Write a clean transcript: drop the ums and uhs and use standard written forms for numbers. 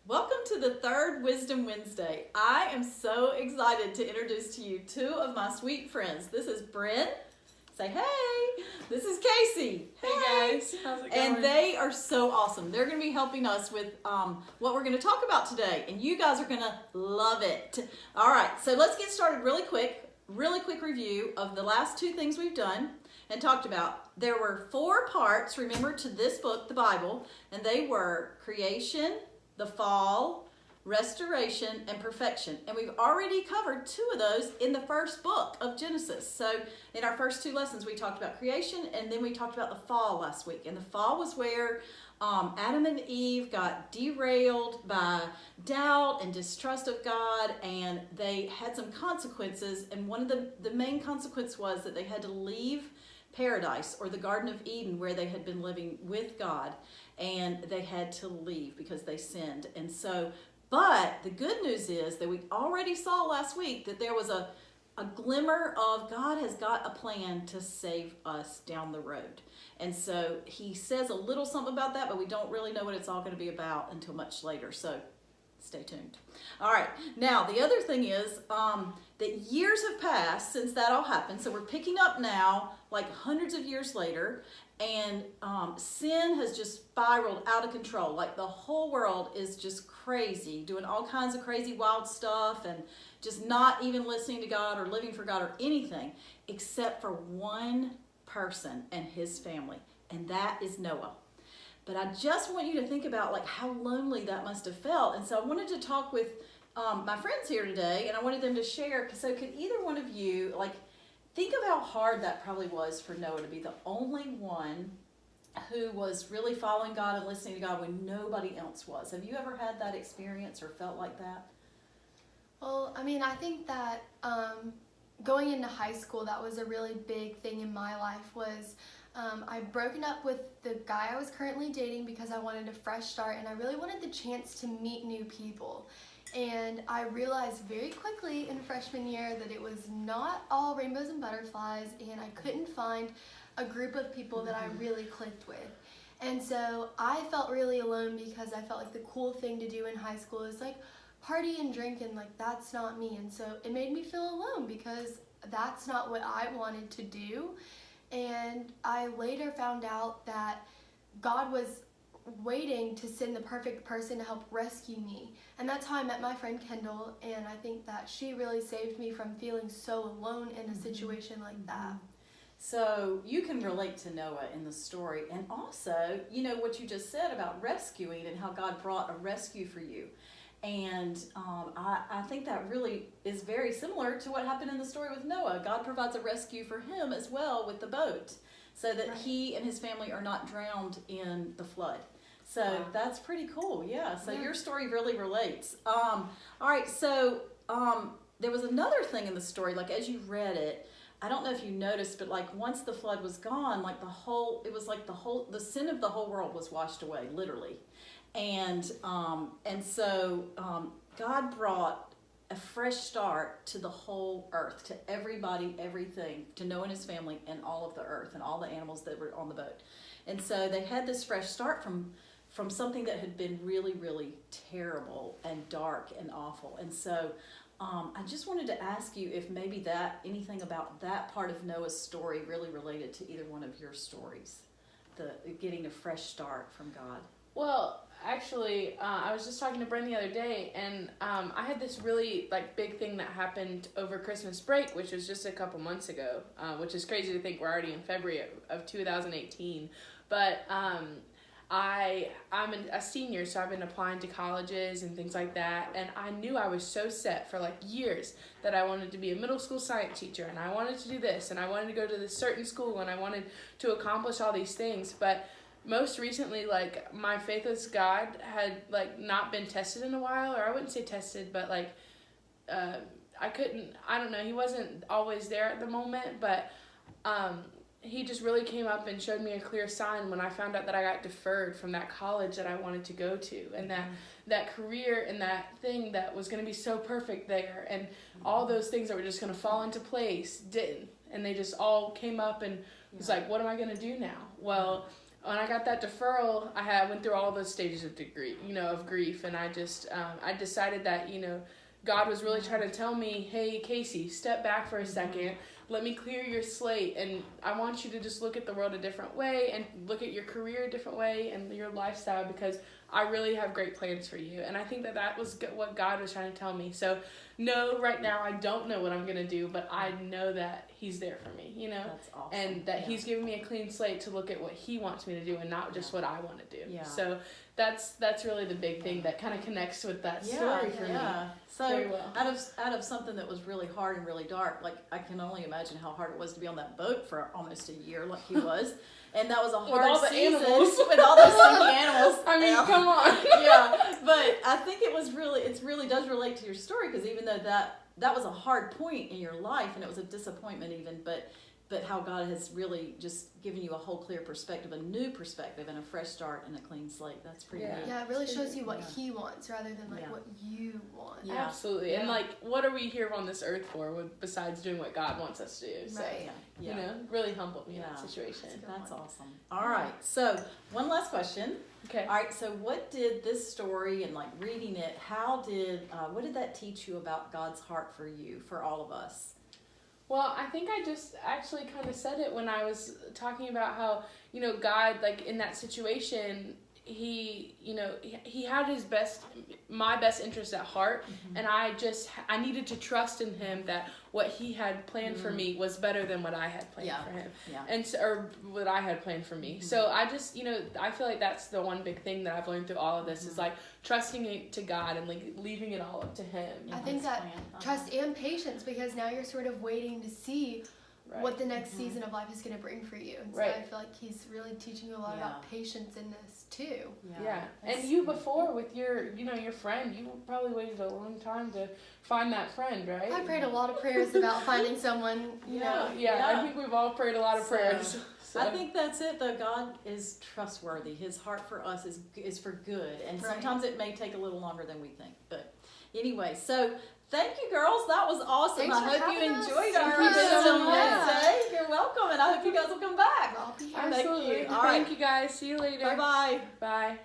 Welcome to the third Wisdom Wednesday. I am so excited to introduce to you two of my sweet friends. This is Brynne. Say hey. This is Casey. Hey guys, how's it going? And they are so awesome. They're going to be helping us with what we're going to talk about today, and you guys are going to love it. All right, so let's get started really quick review of the last two things we've done and talked about. There were 4 parts, remember, to this book, the Bible, and they were creation, the fall, restoration, and perfection. And we've already covered 2 of those in the first book of Genesis. So in our first 2 lessons, we talked about creation, and then we talked about the fall last week. And the fall was where Adam and Eve got derailed by doubt and distrust of God, and they had some consequences. And one of the main consequence was that they had to leave paradise, or the Garden of Eden, where they had been living with God, and they had to leave because they sinned. And so, but the good news is that we already saw last week that there was a glimmer of God has got a plan to save us down the road. And so he says a little something about that, but we don't really know what it's all going to be about until much later. So stay tuned. All right. Now, the other thing is that years have passed since that all happened. So we're picking up now, like hundreds of years later, and sin has just spiraled out of control. Like the whole world is just crazy, doing all kinds of crazy, wild stuff, and just not even listening to God or living for God or anything, except for one person and his family, and that is Noah. But I just want you to think about like how lonely that must have felt. And so I wanted to talk with my friends here today, and I wanted them to share. So could either one of you, like, think of how hard that probably was for Noah to be the only one who was really following God and listening to God when nobody else was. Have you ever had that experience or felt like that? Well, I mean, I think that going into high school, that was a really big thing in my life. Was I'd broken up with the guy I was currently dating because I wanted a fresh start, and I really wanted the chance to meet new people. And I realized very quickly in freshman year that it was not all rainbows and butterflies, and I couldn't find a group of people that I really clicked with. And so I felt really alone because I felt like the cool thing to do in high school is like party and drink, and like that's not me. And so it made me feel alone because that's not what I wanted to do. And I later found out that God was waiting to send the perfect person to help rescue me. And that's how I met my friend Kendall, and I think that she really saved me from feeling so alone in a situation like that. So you can relate to Noah in the story, and also, you know, what you just said about rescuing and how God brought a rescue for you. And I think that really is very similar to what happened in the story with Noah. God provides a rescue for him as well with the boat, so that he and his family are not drowned in the flood. So that's pretty cool. Yeah. So your story really relates. All right. So there was another thing in the story, like as you read it, I don't know if you noticed, but like once the flood was gone, like the sin of the whole world was washed away, literally. And so God brought a fresh start to the whole earth, to everybody, everything, to Noah and his family and all of the earth and all the animals that were on the boat. And so they had this fresh start from something that had been really, really terrible and dark and awful. And so I just wanted to ask you if maybe anything about that part of Noah's story really related to either one of your stories, the getting a fresh start from God. Well, actually, I was just talking to Brynne the other day, and I had this really big thing that happened over Christmas break, which was just a couple months ago, which is crazy to think we're already in February of 2018. But I'm a senior, so I've been applying to colleges and things like that, and I knew I was so set for years that I wanted to be a middle school science teacher, and I wanted to do this, and I wanted to go to this certain school, and I wanted to accomplish all these things. But most recently, my faith with God had not been tested in a while, or I wouldn't say tested, but I don't know, he wasn't always there at the moment, but he just really came up and showed me a clear sign when I found out that I got deferred from that college that I wanted to go to, and that career and that thing that was going to be so perfect there, and all those things that were just going to fall into place didn't, and they just all came up, and it was what am I going to do now? Well, when I got that deferral, I went through all those stages of of grief, and I just I decided that God was really trying to tell me, hey, Casey, step back for a second. Let me clear your slate, and I want you to just look at the world a different way and look at your career a different way and your lifestyle, because I really have great plans for you. And I think that was what God was trying to tell me. So, no, right now I don't know what I'm going to do, but I know that He's there for me, That's awesome. and that He's giving me a clean slate to look at what He wants me to do and not just what I want to do. Yeah. So that's really the big thing that kind of connects with that story for me. So very well. out of something that was really hard and really dark, like I can only imagine how hard it was to be on that boat for almost a year, like he was, and that was a hard all the season animals. with all those stinky animals. I mean, come on. Yeah, but I think it really does relate to your story, because even though that was a hard point in your life and it was a disappointment even, but how God has really just given you a whole clear perspective, a new perspective, and a fresh start and a clean slate. That's pretty neat. Yeah, it really shows you what He wants rather than what you want. Yeah. Absolutely. Yeah. And what are we here on this earth for besides doing what God wants us to do? So, Right. really humbled me in that situation. That's awesome. All right. So one last question. Okay. All right. So what did this story and reading it, what did that teach you about God's heart for you, for all of us? Well, I think I just actually kind of said it when I was talking about how, God, in that situation, he had my best interest at heart. And I needed to trust in Him that what He had planned for me was better than what I had planned for Him. Yeah. And or what I had planned for me. So I just, I feel like that's the one big thing that I've learned through all of this is trusting it to God and leaving it all up to Him. I think that trust and patience, because now you're sort of waiting to see what the next season of life is going to bring for you. And so I feel like He's really teaching you a lot about patience in this too. Yeah. And you before with your friend, you probably waited a long time to find that friend, right? I prayed a lot of prayers about finding someone, I think we've all prayed a lot of prayers. So. I think that's it, though. God is trustworthy. His heart for us is for good, and sometimes it may take a little longer than we think. But anyway, so thank you, girls. That was awesome. Thanks I for hope you having us. enjoyed our Thank you so much. Wednesday. You're welcome, and I hope you guys will come back. I'll be here. Thank Absolutely. you. All right. Thank you, guys. See you later. Bye-bye. Bye.